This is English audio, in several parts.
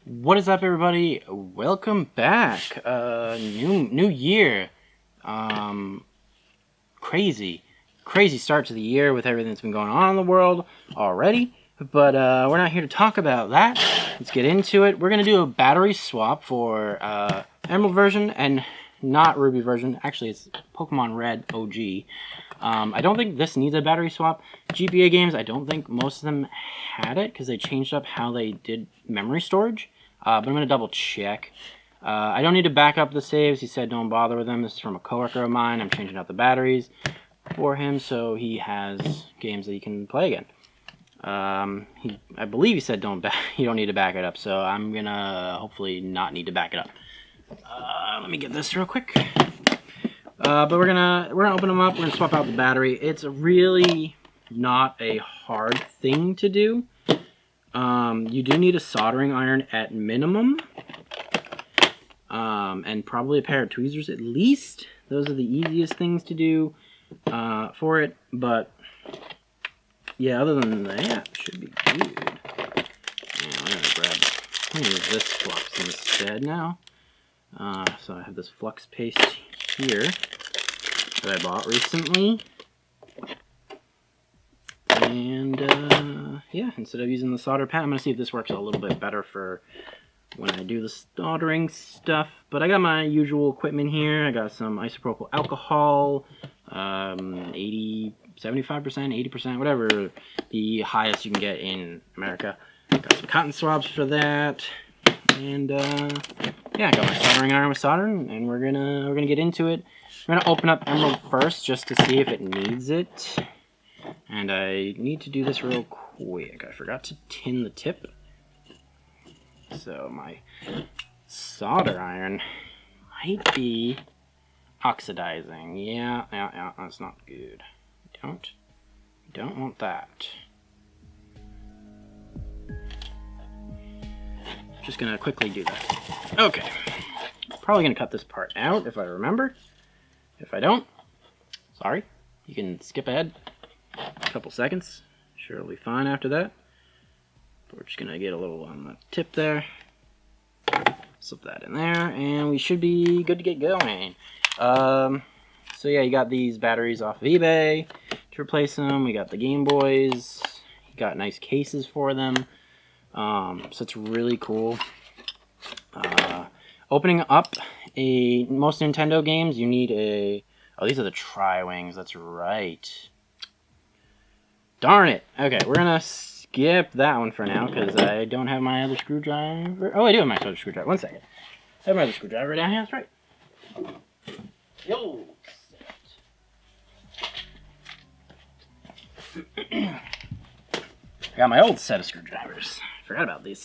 What is up, everybody? Welcome back. New year. Crazy start to the year with everything that's been going on in the world already. But we're not here to talk about that. Let's get into it. We're gonna do a battery swap for Emerald version and not Ruby version. Actually, it's Pokemon Red OG. I don't think this needs a battery swap. GBA games, I don't think most of them had it because they changed up how they did memory storage. But I'm going to double check. I don't need to back up the saves. He said don't bother with them. This is from a coworker of mine. I'm changing out the batteries for him so he has games that he can play again. I believe he said you don't need to back it up, so I'm going to hopefully not need to back it up. Let me get this real quick. But we're gonna open them up. We're gonna swap out the battery. It's really not a hard thing to do. You do need a soldering iron at minimum, and probably a pair of tweezers at least. Those are the easiest things to do for it. But yeah, other than that, it should be good. I'm gonna use this flux instead now. So I have this flux paste here that I bought recently, and yeah, instead of using the solder pad, I'm going to see if this works a little bit better for when I do the soldering stuff. But I got my usual equipment here. I got some isopropyl alcohol, 75%, 80%, whatever the highest you can get in America. Got some cotton swabs for that, and yeah, I got my soldering iron with soldering, and we're gonna get into it. We're gonna open up Emerald first just to see if it needs it, and I need to do this real quick. I forgot to tin the tip, so my solder iron might be oxidizing. Yeah, that's not good. Don't want that. Just gonna quickly do that. Okay. Probably gonna cut this part out if I remember. If I don't, sorry. You can skip ahead a couple seconds. Sure, it'll be fine after that. But we're just gonna get a little on the tip there. Slip that in there, and we should be good to get going. So yeah, you got these batteries off of eBay to replace them. We got the Game Boys. You got nice cases for them. So it's really cool. Opening up most Nintendo games, you need oh, these are the Tri-Wings, that's right. Darn it. Okay, we're gonna skip that one for now, because I don't have my other screwdriver. Oh, I do have my other screwdriver. One second. I have my other screwdriver down here, that's right. Yo! I got my old set of screwdrivers. Forgot about these.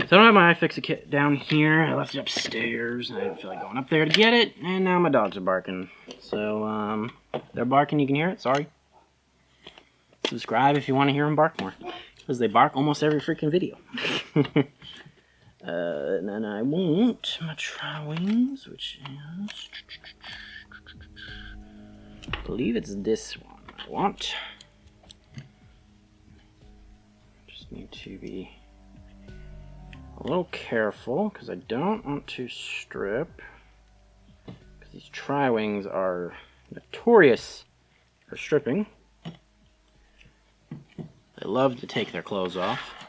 So I don't have my iFixit kit down here. I left it upstairs. I didn't feel like going up there to get it. And now my dogs are barking. So, they're barking. You can hear it. Sorry. Subscribe if you want to hear them bark more. Because they bark almost every freaking video. And then I want my Tri-Wings, which is... I believe it's this one I want. Need to be a little careful because I don't want to strip, because these Tri-Wings are notorious for stripping. They love to take their clothes off.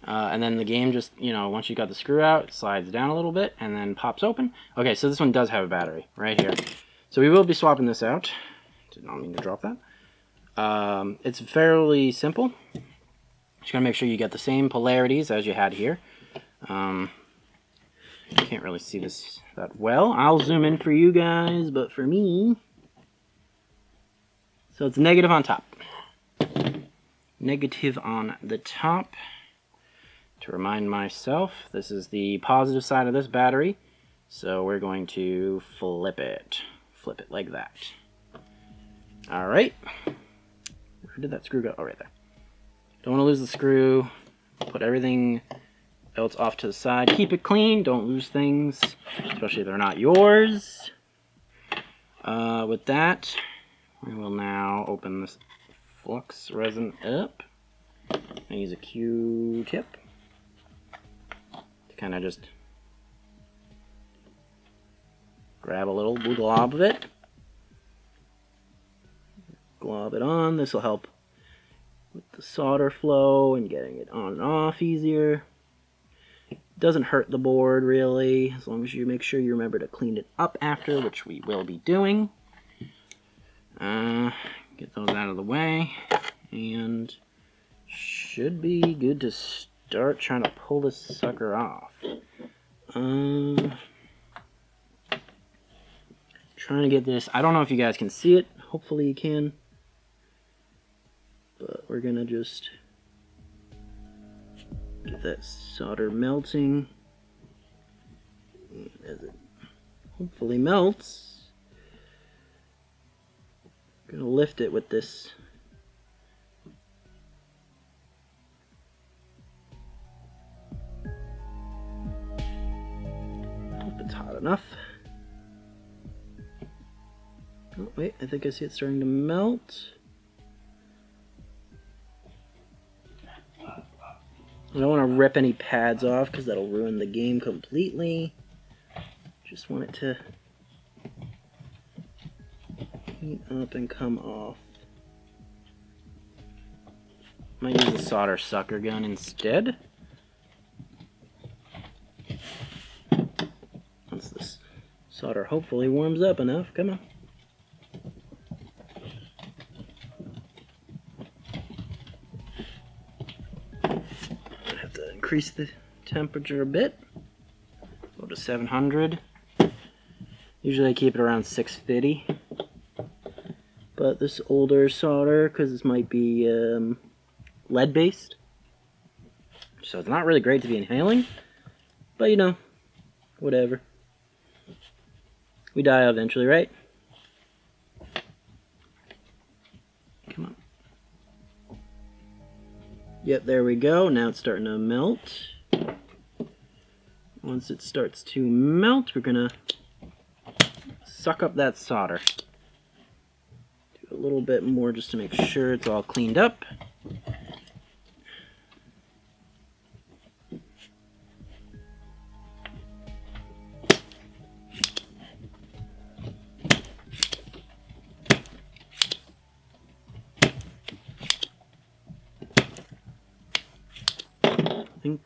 And then the game just, once you got the screw out, it slides down a little bit and then pops open. Okay, so this one does have a battery right here. So we will be swapping this out. Did not mean to drop that. It's fairly simple. Just gotta make sure you get the same polarities as you had here. I can't really see this that well. I'll zoom in for you guys, but for me... So it's negative on top. Negative on the top. To remind myself, this is the positive side of this battery. So we're going to flip it. Flip it like that. Alright. Where did that screw go? Oh, right there. Don't want to lose the screw. Put everything else off to the side. Keep it clean. Don't lose things, especially if they're not yours. With that, we will now open this flux resin up. I use a Q-tip to kind of just grab a little glob of it. Glob it on. This will help with the solder flow and getting it on and off easier. Doesn't hurt the board really, as long as you make sure you remember to clean it up after, which we will be doing. Get those out of the way, and should be good to start trying to pull this sucker off. Trying to get this, I don't know if you guys can see it, hopefully you can, but we're gonna just get that solder melting. And as it hopefully melts, I'm gonna lift it with this hope it's hot enough. Oh wait, I think I see it starting to melt. I don't want to rip any pads off because that'll ruin the game completely. Just want it to heat up and come off. Might use the solder sucker gun instead. Once this solder hopefully warms up enough, come on. Increase the temperature a bit. Go to 700. Usually I keep it around 650. But this older solder, because this might be lead based, so it's not really great to be inhaling. But you know, whatever. We die eventually, right? Come on. Yep, there we go. Now it's starting to melt. Once it starts to melt, we're gonna suck up that solder. Do a little bit more just to make sure it's all cleaned up. I think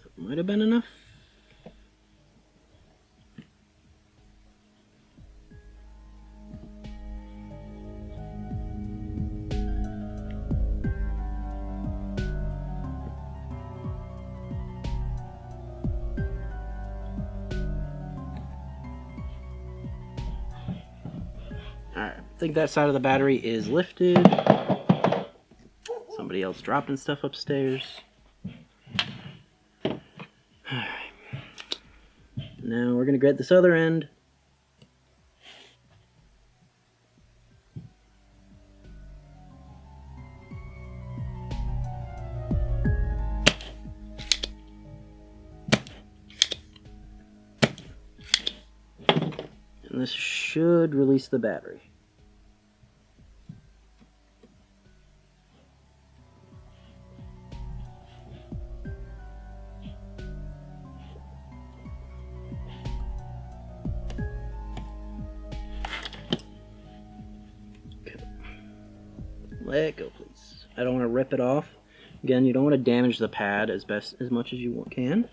that might have been enough. Alright, I think that side of the battery is lifted. Somebody else dropping stuff upstairs. Alright. Now we're going to grab this other end. And this should release the battery. Let go, please. I don't want to rip it off. Again, you don't want to damage the pad as much as you can,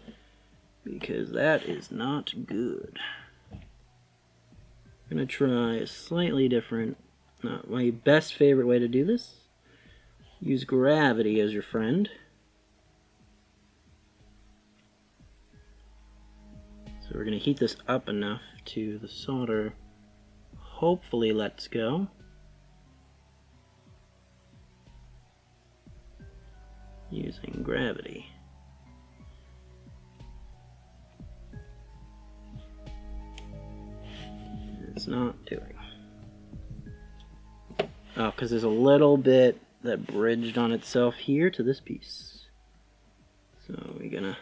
because that is not good. I'm gonna try a slightly different, not my best favorite way to do this. Use gravity as your friend. So we're gonna heat this up enough to the solder hopefully lets go. Using gravity. It's not doing. Oh, because there's a little bit that bridged on itself here to this piece. So we're gonna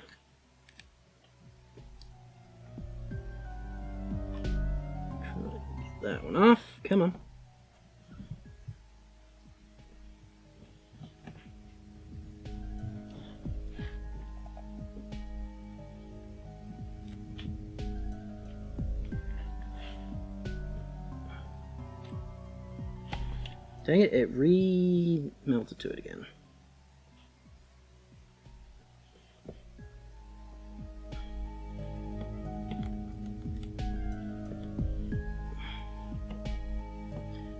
try to get that one off. Come on. Dang it, it re-melted to it again.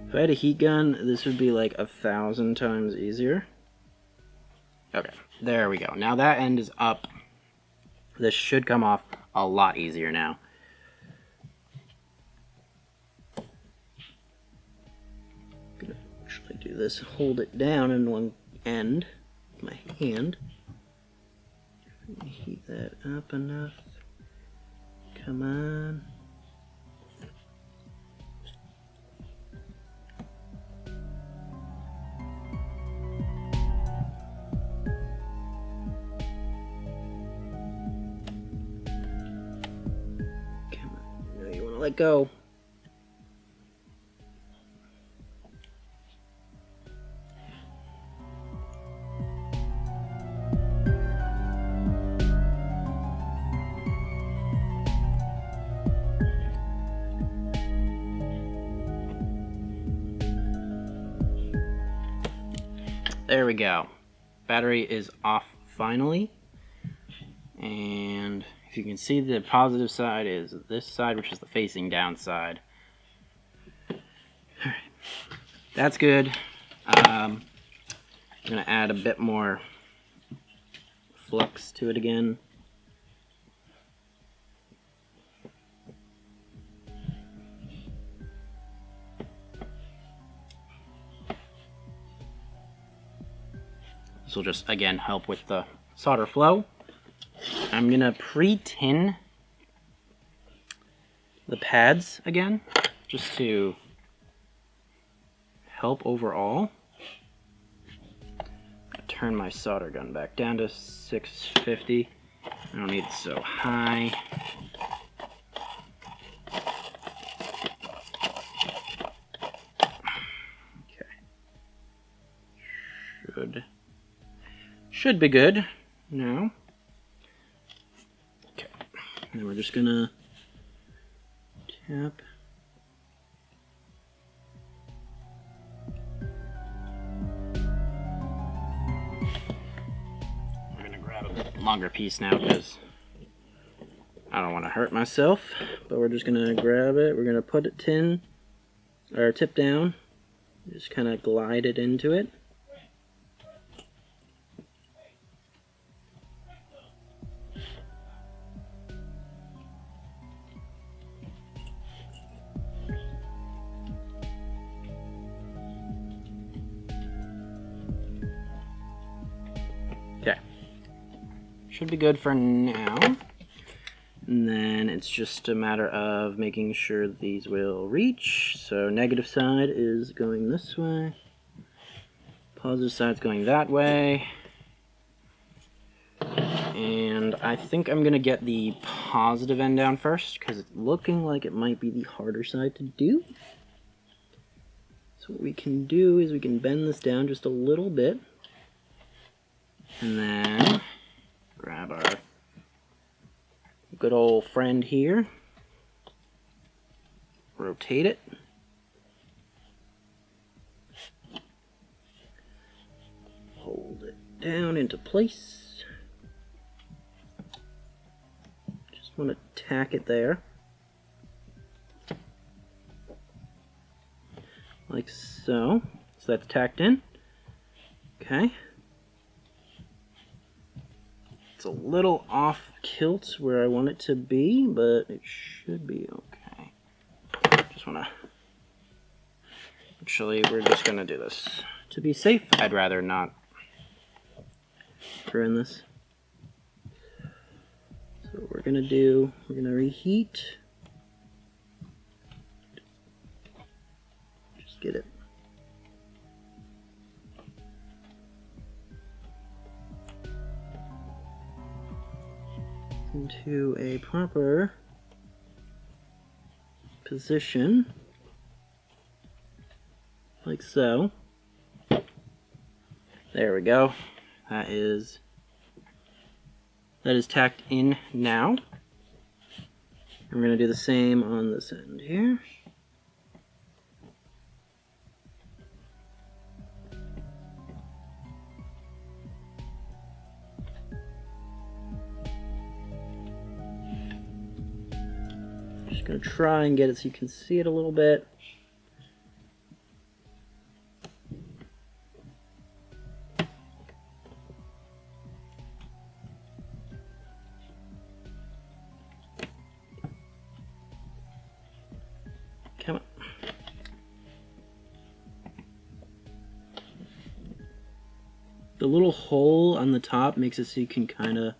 If I had a heat gun, this would be like 1,000 times easier. Okay, there we go. Now that end is up. This should come off a lot easier now. I'm gonna actually do this, hold it down in one end with my hand. Heat that up enough. Come on. You want to let go. There we go. Battery is off finally. And if you can see, the positive side is this side, which is the facing down side. Alright. That's good. I'm going to add a bit more flux to it again. This will just, again, help with the solder flow. I'm going to pre-tin the pads again, just to help overall. Turn my solder gun back down to 650. I don't need it so high. Okay. Should be good now. Okay. And we're just gonna tap. We're gonna grab a bit longer piece now because I don't want to hurt myself. But we're just gonna grab it. We're gonna put it tip down. Just kind of glide it into it. Okay, should be good for now. And then it's just a matter of making sure these will reach. So negative side is going this way. Positive side's going that way. And I think I'm going to get the positive end down first because it's looking like it might be the harder side to do. So what we can do is we can bend this down just a little bit. And then grab our good old friend here. Rotate it. Hold it down into place. Just want to tack it there. Like so. So that's tacked in. Okay. It's a little off kilt where I want it to be, but it should be okay. Just want to... Actually, we're just going to do this. To be safe, I'd rather not ruin this. So what we're going to do, we're going to reheat. Just get it. Into a proper position, like so. There we go. That is tacked in now. We're going to do the same on this end here. Just gonna try and get it so you can see it a little bit. Come on. The little hole on the top makes it so you can kind of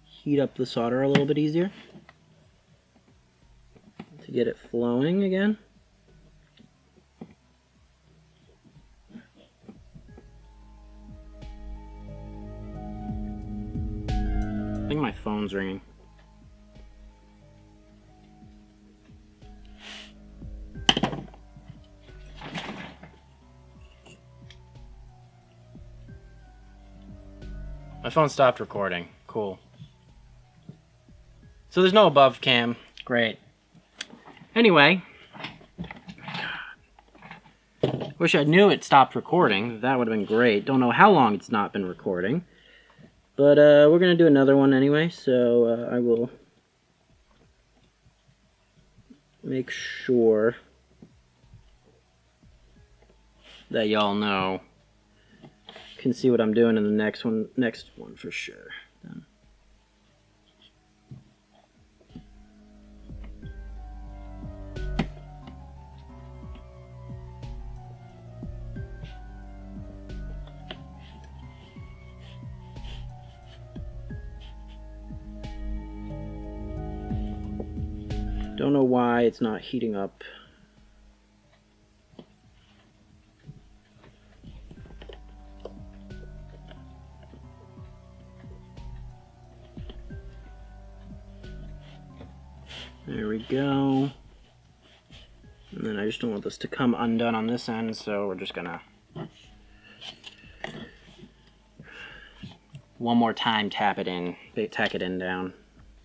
heat up the solder a little bit easier to get it flowing again. I think my phone's ringing. My phone stopped recording. Cool. So there's no above cam. Great. Anyway. Wish I knew it stopped recording. That would have been great. Don't know how long it's not been recording. But we're going to do another one anyway. So I will make sure that y'all know. Can see what I'm doing in the next one for sure. Then. Don't know why it's not heating up. There we go. And then I just don't want this to come undone on this end, so we're just gonna one more time tack it in down,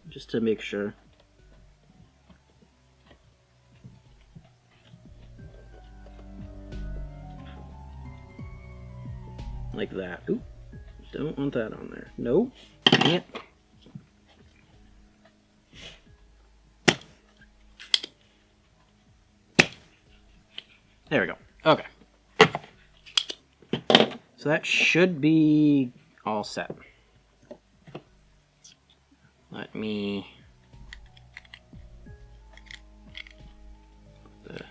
just to make sure. Like that. Oop. Don't want that on there. Nope. Dang it. There we go. Okay. So that should be all set. Let me put the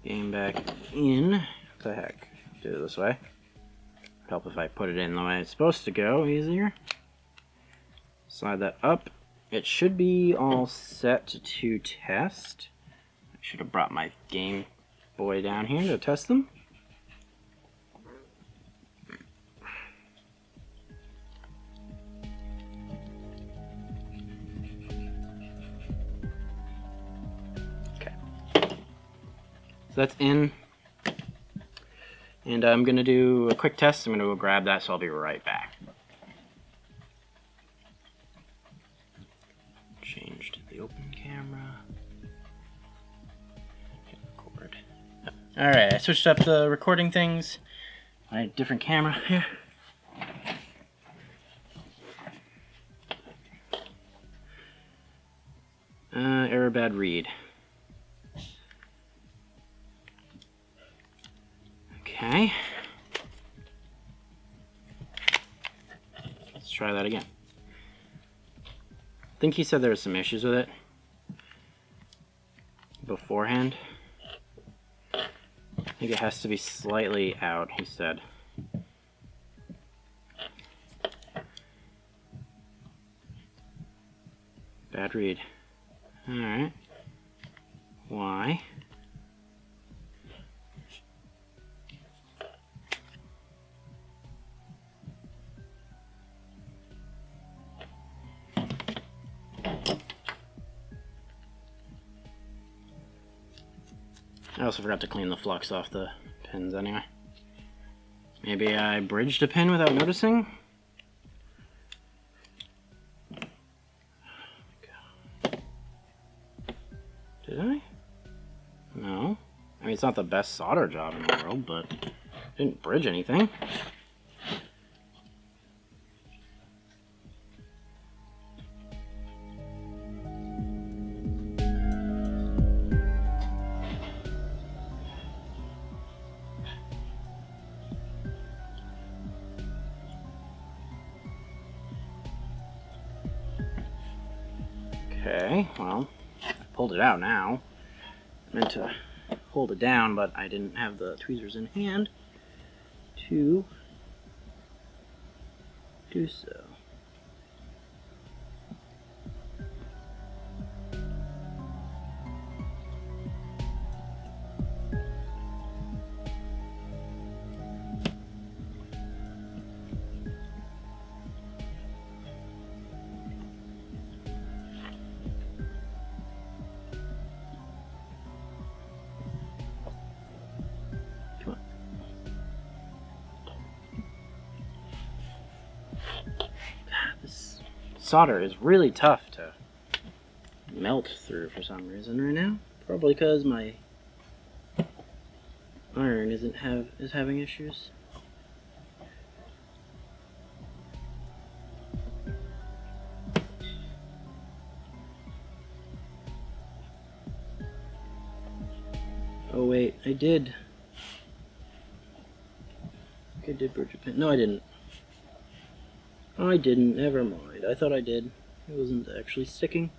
game back in. What the heck? Do it this way. Help if I put it in the way it's supposed to go easier. Slide that up. It should be all set to test. I should have brought my Game Boy down here to test them. Okay. So that's in. And I'm going to do a quick test. I'm going to go grab that, so I'll be right back. Changed the open camera. Record. Alright, I switched up the recording things. I had a different camera here. Error bad read. Okay. Let's try that again. I think he said there were some issues with it beforehand. I think it has to be slightly out, he said. Bad read. Alright. Why? I also forgot to clean the flux off the pins anyway. Maybe I bridged a pin without noticing? Did I? No. I mean, it's not the best solder job in the world, but I didn't bridge anything. Okay, well, I pulled it out now. I meant to hold it down, but I didn't have the tweezers in hand to do so. This solder is really tough to melt through for some reason right now. Probably because my iron is having issues. Oh wait, I did bridge a pin. No, I didn't. I didn't. Never mind. I thought I did. It wasn't actually sticking.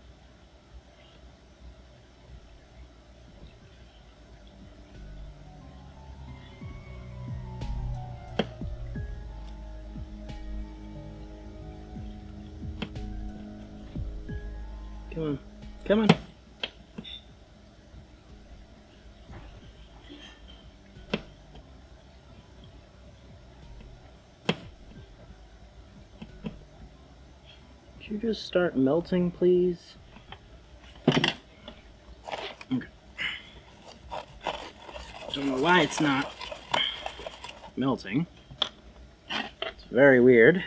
Come on. Come on. Could you just start melting, please? Okay. Don't know why it's not melting. It's very weird.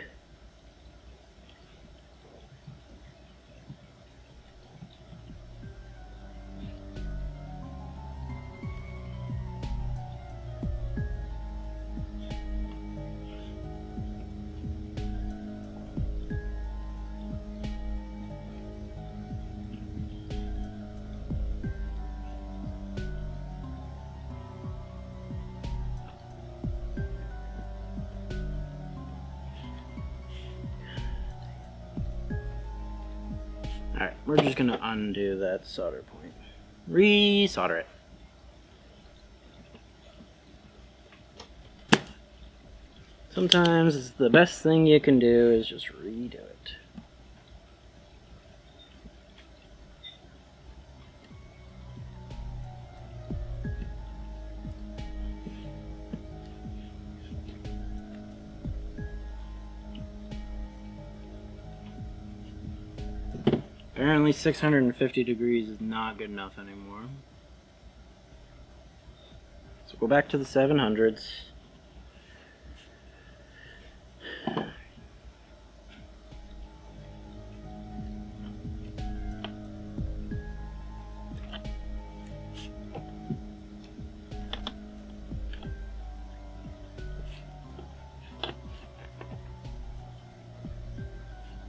Alright, we're just going to undo that solder point. Re-solder it. Sometimes the best thing you can do is just redo it. Apparently 650 degrees is not good enough anymore. So go back to the 700s.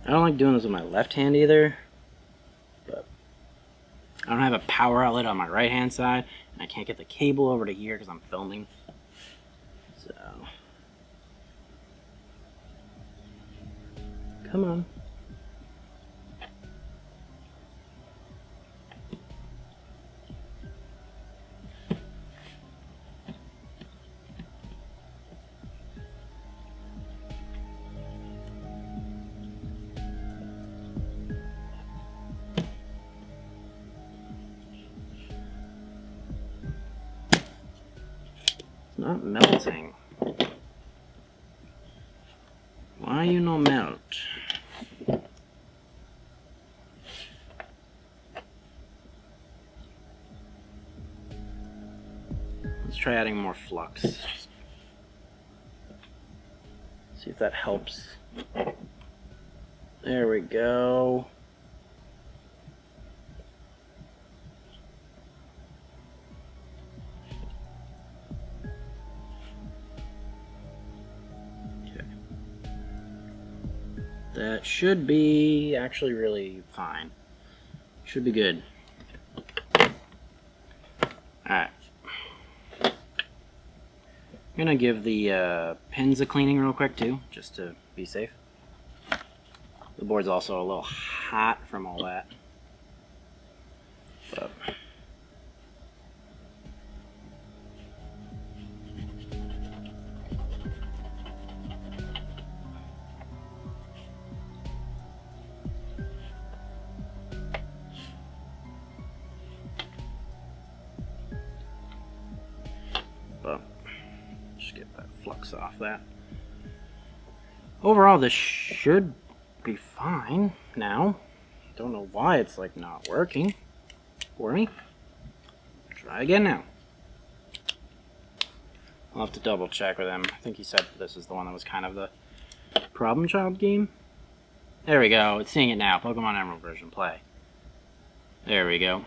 I don't like doing this with my left hand either. I don't have a power outlet on my right hand side, and I can't get the cable over to here because I'm filming. So, come on. Not melting. Why you no melt? Let's try adding more flux. See if that helps. There we go. That should be actually really fine. Should be good. Alright. I'm gonna give the pins a cleaning real quick too, just to be safe. The board's also a little hot from all that. But just get that flux off that. Overall, this should be fine now. Don't know why it's like not working for me. Try again now. I'll have to double check with him. I think he said this is the one that was kind of the problem child game. There we go. It's seeing it now. Pokemon Emerald version. Play. There we go.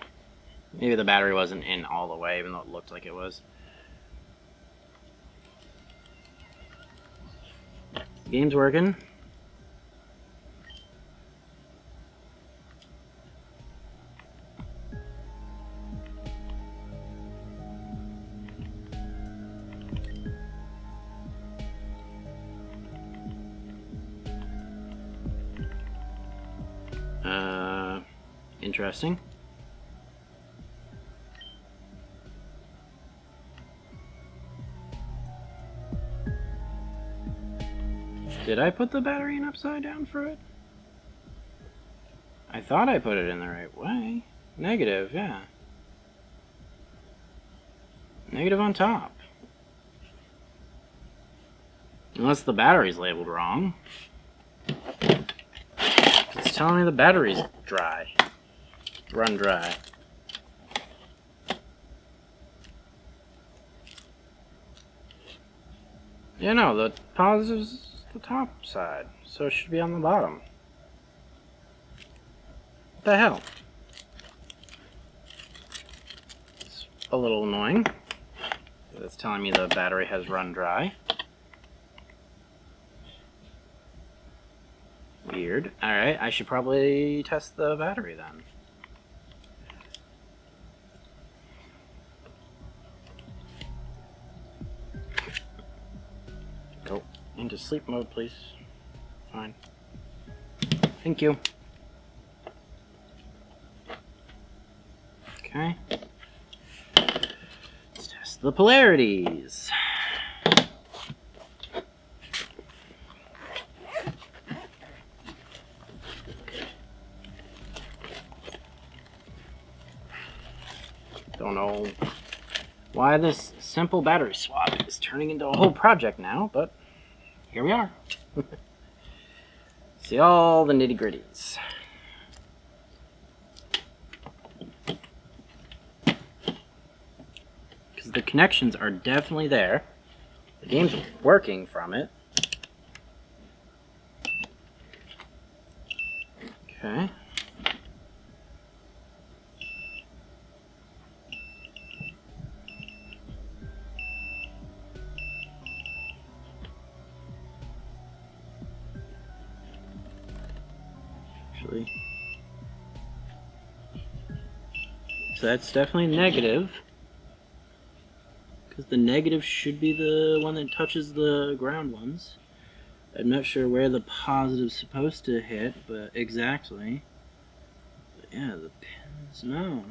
Maybe the battery wasn't in all the way, even though it looked like it was. The game's working. Interesting. Did I put the battery in upside down for it? I thought I put it in the right way. Negative, yeah. Negative on top. Unless the battery's labeled wrong. It's telling me the battery's dry. Run dry. Yeah, no, the positive's the top side, so it should be on the bottom. What the hell? It's a little annoying. It's telling me the battery has run dry. Weird. Alright, I should probably test the battery then. Go into sleep mode, please. Fine. Thank you. Okay. Let's test the polarities. Don't know why this simple battery swap is turning into a whole project now, but here we are. See all the nitty-gritties. Because the connections are definitely there. The game's working from it. Okay. So that's definitely negative, because the negative should be the one that touches the ground ones. I'm not sure where the positive's supposed to hit, but exactly. But yeah, the pins, no.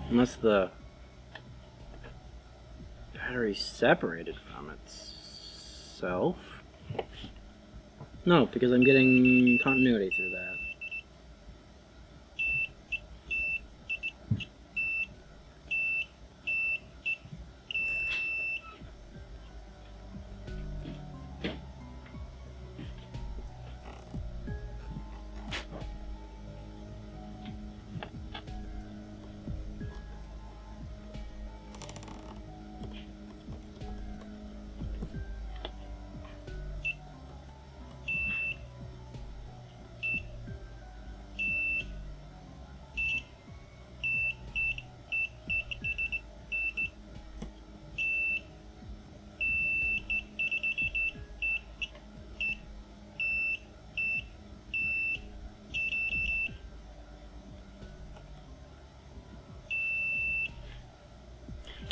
Unless the battery's separated from itself. No, because I'm getting continuity through that.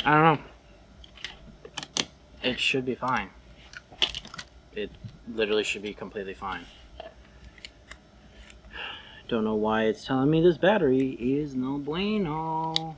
I don't know. It should be fine. It literally should be completely fine. Don't know why it's telling me this battery is no bueno.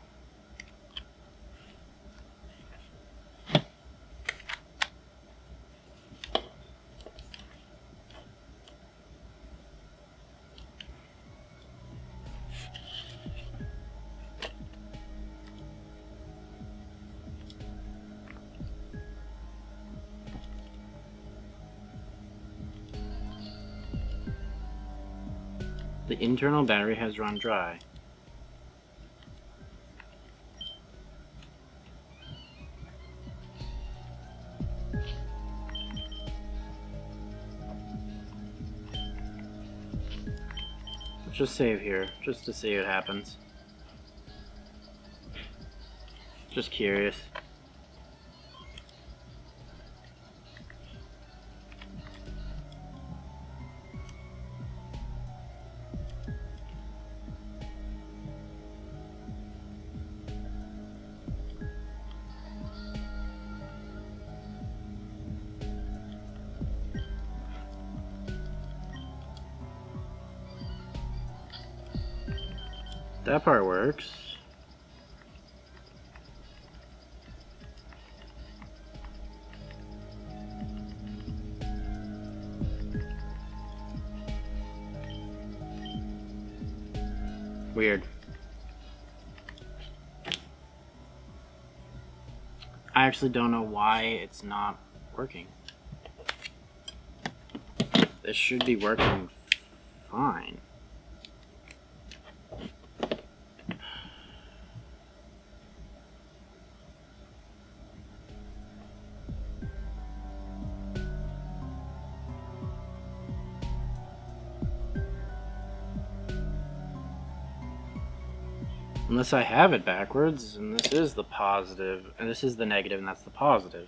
The internal battery has run dry. Let's just save here, just to see what happens. Just curious. That part works. Weird. I actually don't know why it's not working. This should be working fine. Unless I have it backwards, and this is the positive, and this is the negative, and that's the positive.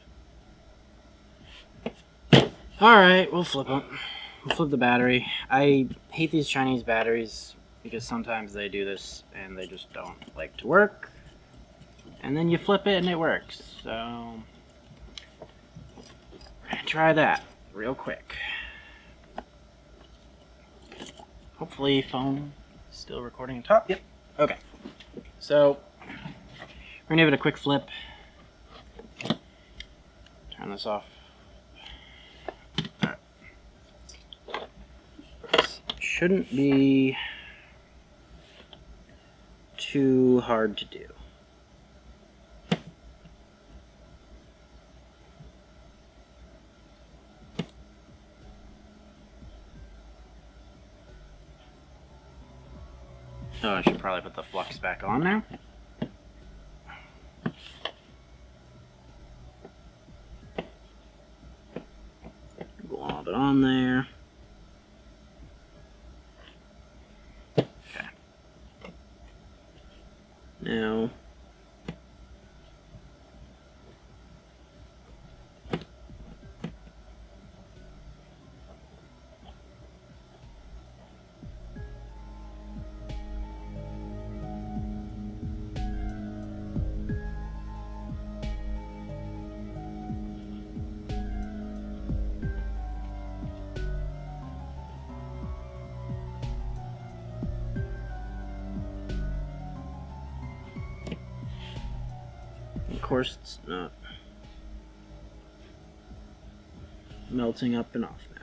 Alright, we'll flip them. We'll flip the battery. I hate these Chinese batteries because sometimes they do this and they just don't like to work. And then you flip it and it works. So, we're gonna try that real quick. Hopefully phone is still recording on top. Yep. Okay. So, we're gonna give it a quick flip. Turn this off. Alright. This shouldn't be too hard to do. Oh, I should probably put the flux back on now. Glob it on there. Okay. Now, of course, it's not melting up and off now.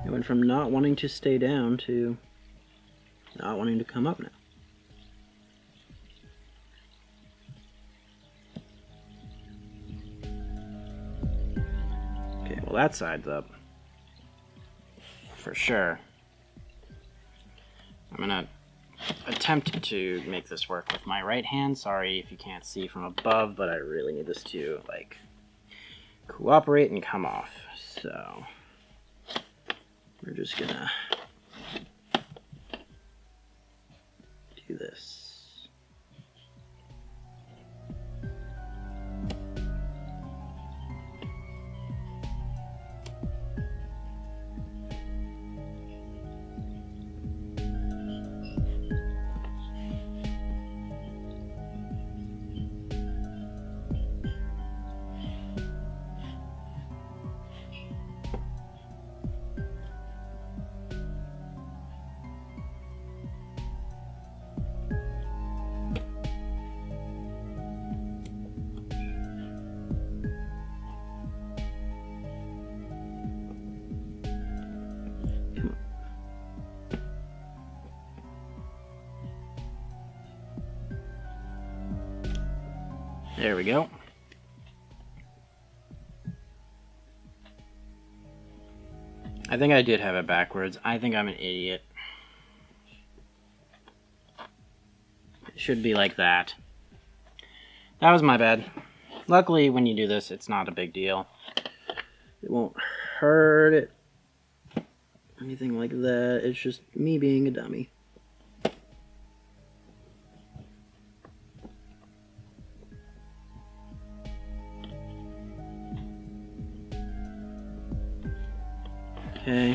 It went from not wanting to stay down to not wanting to come up now. Okay, well that side's up. For sure. I'm gonna attempt to make this work with my right hand. Sorry if you can't see from above, but I really need this to like cooperate and come off. So we're just gonna do this. There we go. I think I did have it backwards. I think I'm an idiot. It should be like that. That was my bad. Luckily, when you do this, it's not a big deal. It won't hurt it. Anything like that. It's just me being a dummy. Okay.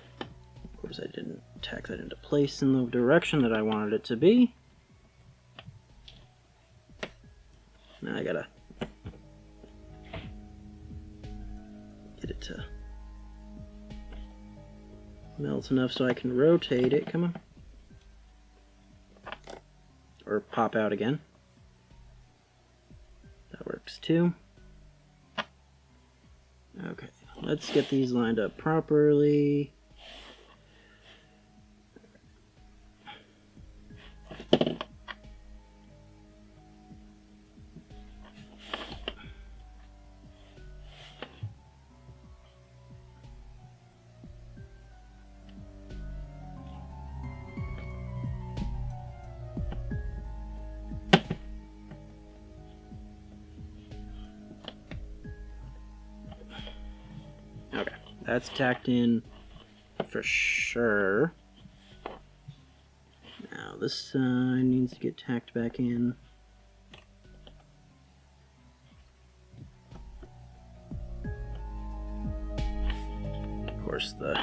Of course, I didn't tack that into place in the direction that I wanted it to be. Now I gotta get it to melt enough so I can rotate it. Come on. Or pop out again. That works too. Okay. Let's get these lined up properly. Okay, that's tacked in for sure. Now this side needs to get tacked back in. Of course, the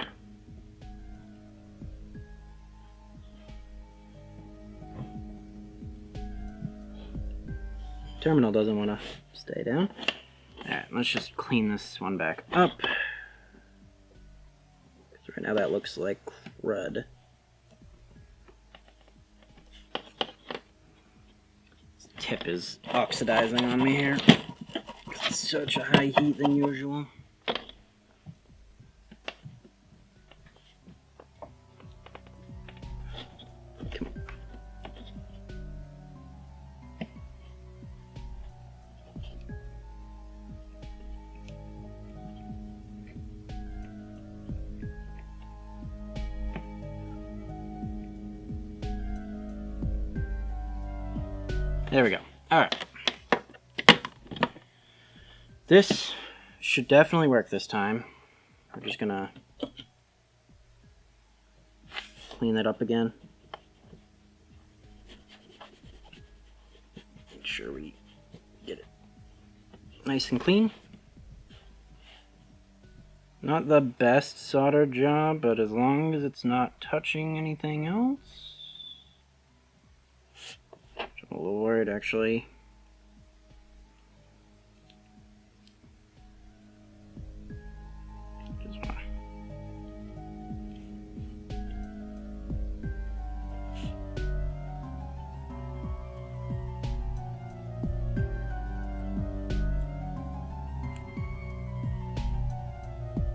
terminal doesn't want to stay down. Alright, let's just clean this one back up. Because right now that looks like crud. This tip is oxidizing on me here. It's such a high heat than usual. There we go. Alright. This should definitely work this time. We're just gonna clean that up again. Make sure we get it nice and clean. Not the best solder job, but as long as it's not touching anything else. I'm a little worried, actually. Just wanna...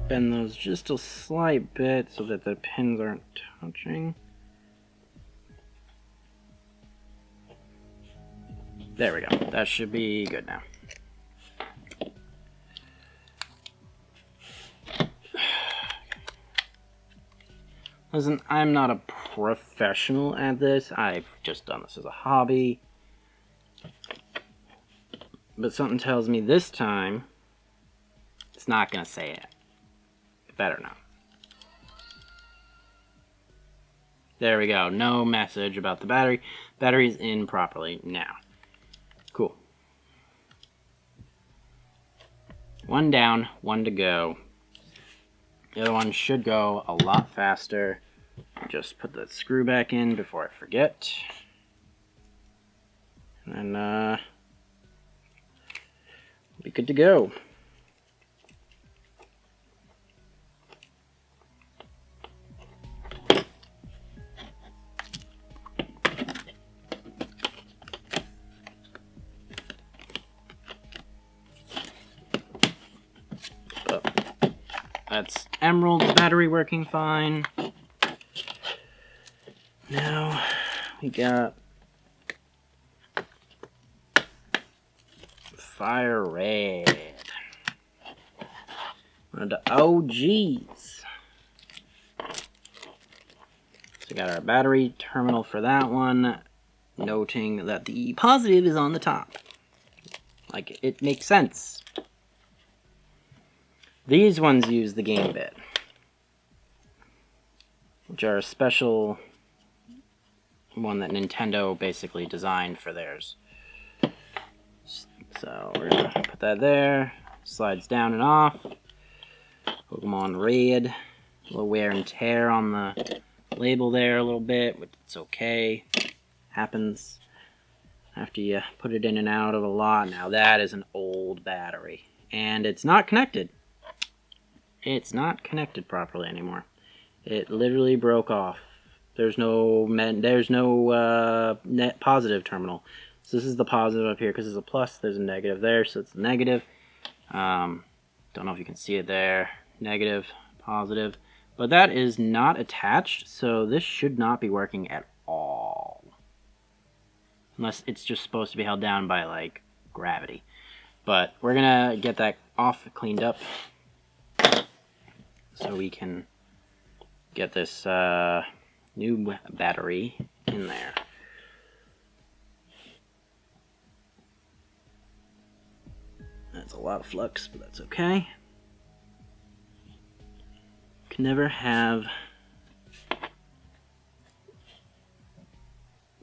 bend those just a slight bit so that the pins aren't touching. There we go. That should be good now. Listen, I'm not a professional at this. I've just done this as a hobby. But something tells me this time it's not going to say it. It better not. There we go. No message about the battery. Battery's in properly now. Cool. One down, one to go. The other one should go a lot faster. Just put the screw back in before I forget. And we'll be good to go. That's Emerald's battery working fine. Now we got Fire Red. One of the OGs. So we got our battery terminal for that one, noting that the positive is on the top. Like, it makes sense. These ones use the game bit, which are a special one that Nintendo basically designed for theirs. So we're going to put that there. Slides down and off. Pokemon Red. A little wear and tear on the label there a little bit, but it's okay. Happens after you put it in and out of a lot. Now that is an old battery, and it's not connected. It's not connected properly anymore. It literally broke off. There's no net positive terminal. So this is the positive up here because there's a plus. There's a negative there, so it's a negative. Don't know if you can see it there. Negative, positive. But that is not attached, so this should not be working at all. Unless it's just supposed to be held down by, like, gravity. But we're going to get that off, cleaned up, so we can get this new battery in there. That's a lot of flux, but that's okay. Can never have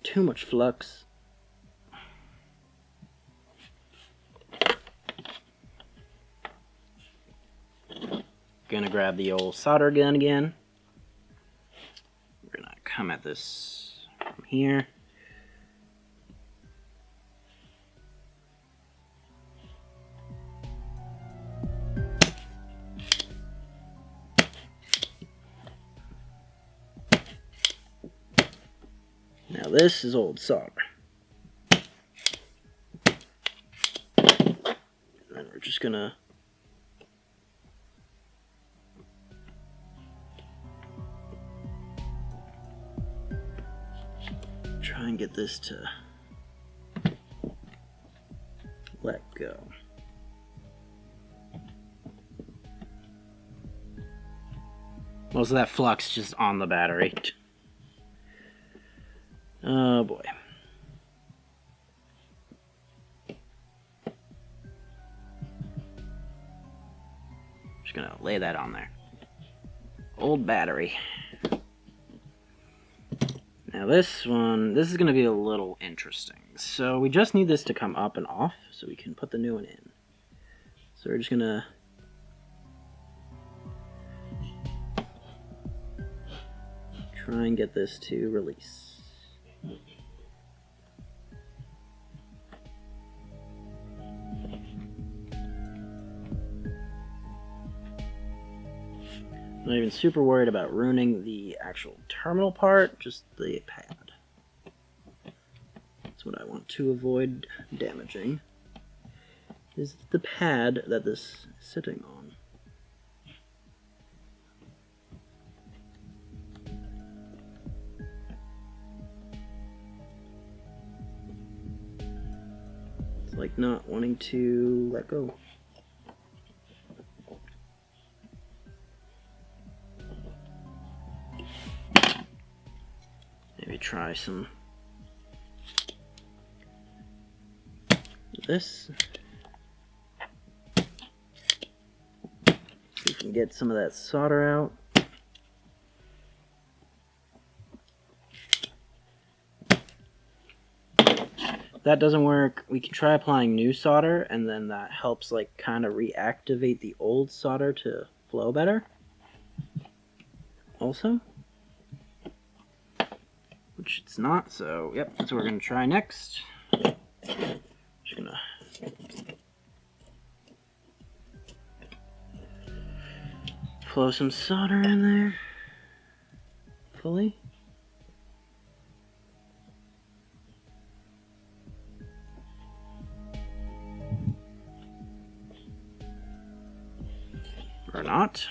too much flux. Gonna grab the old solder gun again. We're gonna come at this from here. Now this is old solder. And then we're just gonna try and get this to let go. Most of that flux just on the battery. Oh boy. Just gonna lay that on there. Old battery. Now this one, this is gonna be a little interesting. So we just need this to come up and off so we can put the new one in. So we're just gonna try and get this to release. Not even super worried about ruining the actual terminal part, just the pad. That's what I want to avoid damaging, is the pad that this is sitting on. It's like not wanting to let go. try some of this. See if we can get some of that solder out. If that doesn't work, we can try applying new solder, and then that helps like kind of reactivate the old solder to flow better. Also, which it's not, so yep, that's what we're gonna try next. Just gonna flow some solder in there fully. Or not.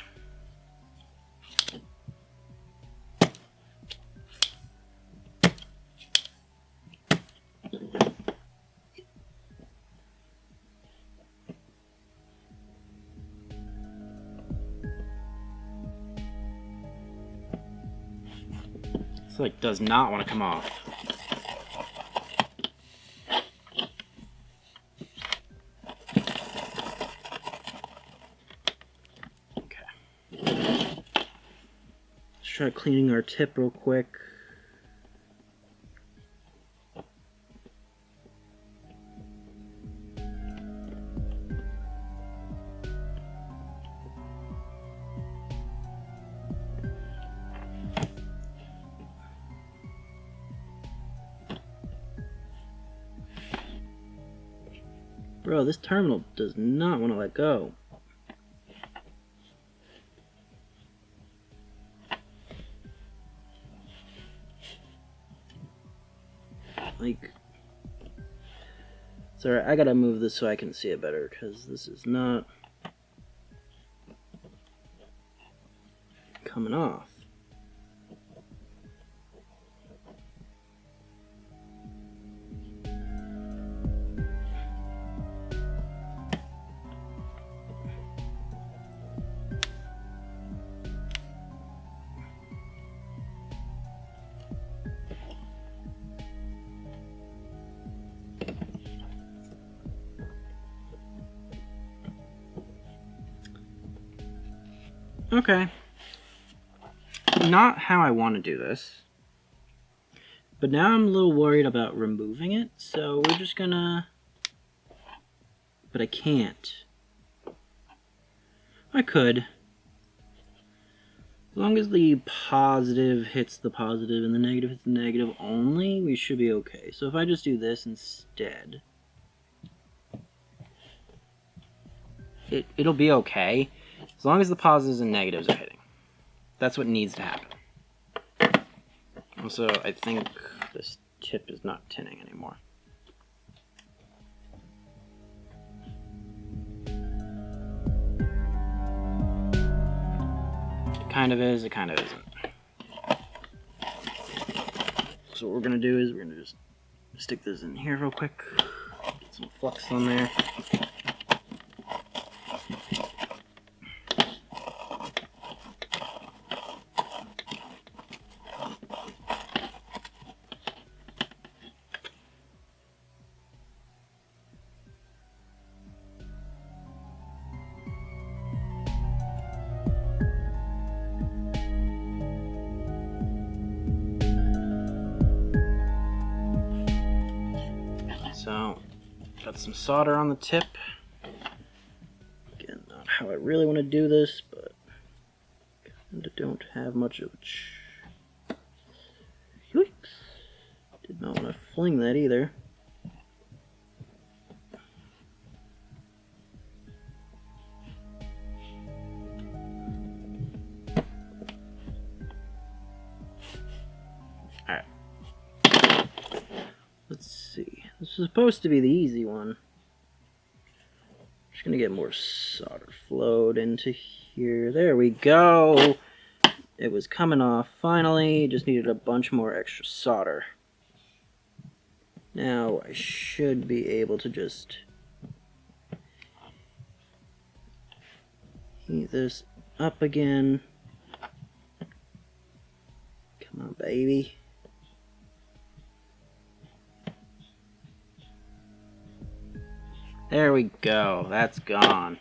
This like does not want to come off. Try cleaning our tip real quick. Bro, this terminal does not want to let go. Like, sorry, I gotta move this so I can see it better, because this is not coming off. Okay. Not how I want to do this. But now I'm a little worried about removing it, so we're just gonna... But I can't. I could. As long as the positive hits the positive and the negative hits the negative only, we should be okay. So if I just do this instead, it'll be okay. As long as the positives and negatives are hitting. That's what needs to happen. Also, I think this tip is not tinning anymore. It kind of is, it kind of isn't. So what we're going to do is we're going to just stick this in here real quick. Get some flux on there. So, got some solder on the tip. Again, not how I really want to do this, but kind of don't have much of a Yikes. Did not want to fling that either. Alright. Let's see. This is supposed to be the easy one. Just gonna get more solder flowed into here. There we go. It was coming off finally. Just needed a bunch more extra solder. Now I should be able to just heat this up again. Come on, baby. There we go. That's gone.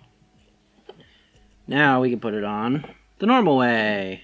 Now we can put it on the normal way.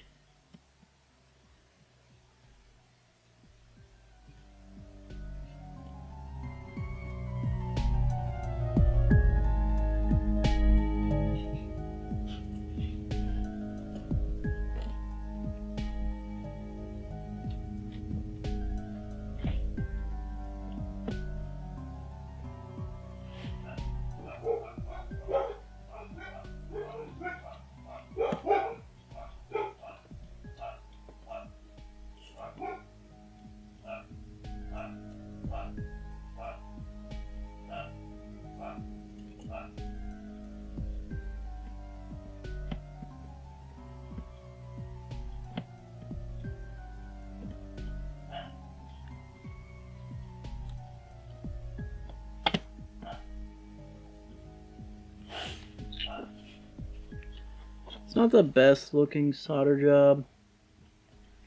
It's not the best looking solder job.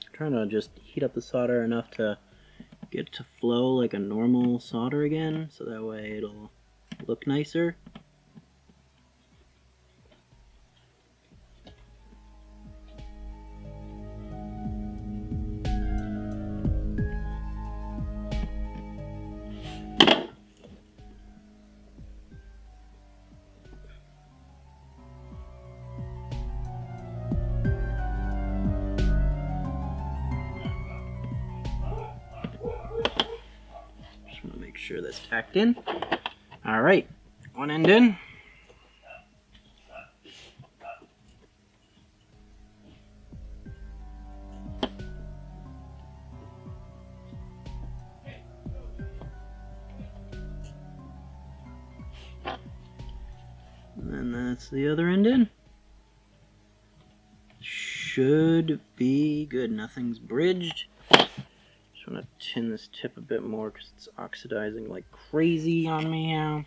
I'm trying to just heat up the solder enough to get it to flow like a normal solder again, so that way it'll look nicer. Sure that's tacked in. All right, one end in. And then that's the other end in. Should be good. Nothing's bridged. I'm going to tin this tip a bit more because it's oxidizing like crazy on me now.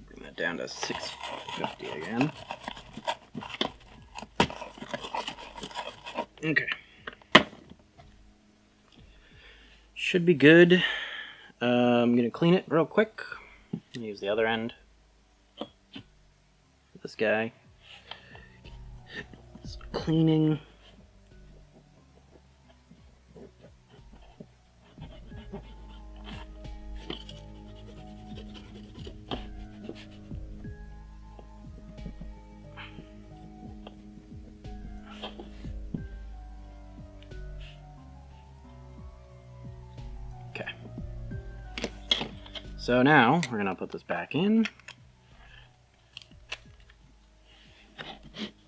Bring that down to 650 again. Okay. Should be good. I'm going to clean it real quick. I'm going to use the other end for this guy. Cleaning. Okay. So now we're gonna put this back in.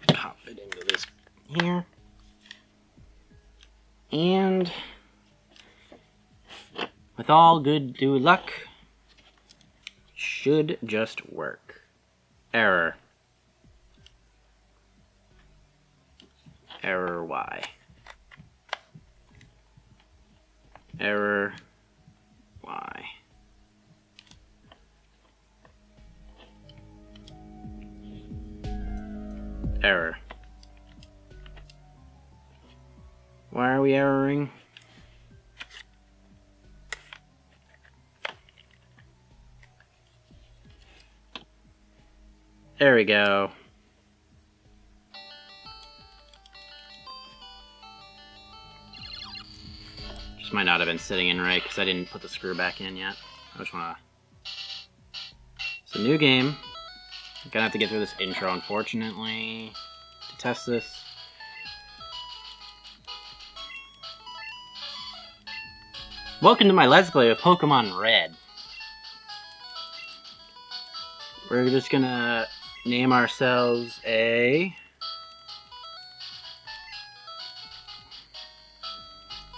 Pop it into this here. And with all good luck, should just work. Error. Error Y. Error Y. Error. Why are we erroring? There we go. Just might not have been sitting in right because I didn't put the screw back in yet. I just wanna... It's a new game. I'm gonna have to get through this intro, unfortunately, to test this. Welcome to my Let's Play of Pokemon Red. We're just gonna name ourselves A.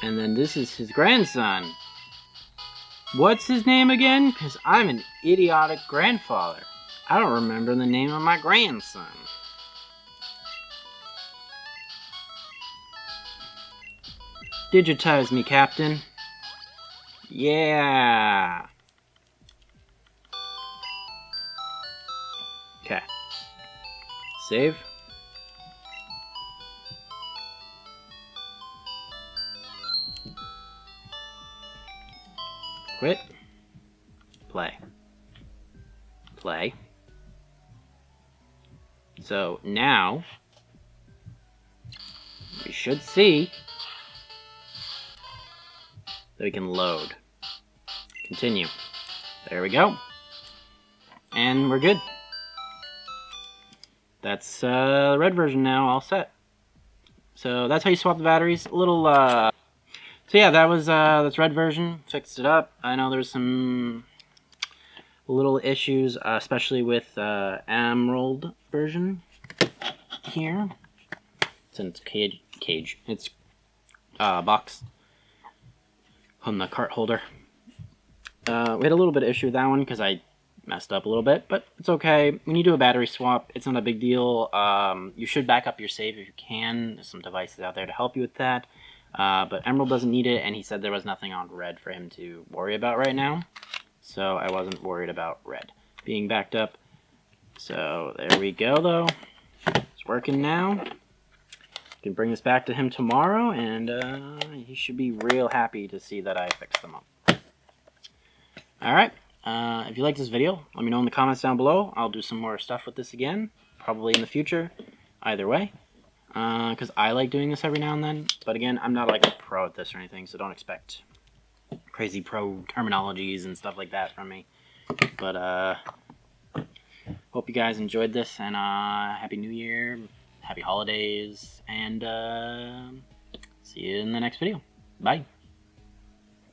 And then this is his grandson. What's his name again? Because I'm an idiotic grandfather. I don't remember the name of my grandson. Digitize me, Captain. Yeah. Okay. Save. Quit. Play. Play. So now we should see that we can load. Continue. There we go. And we're good. That's the red version now, all set. So that's how you swap the batteries. A little, so yeah, that was, that's red version. Fixed it up. I know there's some little issues, especially with emerald version here. It's in its cage. It's box on the cart holder. We had a little bit of issue with that one because I messed up a little bit, but it's okay. When you do a battery swap, it's not a big deal. You should back up your save if you can. There's some devices out there to help you with that. But Emerald doesn't need it, and he said there was nothing on red for him to worry about right now. So I wasn't worried about red being backed up. So there we go, though. It's working now. You can bring this back to him tomorrow, and he should be real happy to see that I fixed them up. Alright. If you like this video, let me know in the comments down below. I'll do some more stuff with this again, probably in the future, either way, because I like doing this every now and then. But again, I'm not like a pro at this or anything, so don't expect crazy pro terminologies and stuff like that from me. But hope you guys enjoyed this, and Happy New Year, Happy Holidays, and see you in the next video. Bye.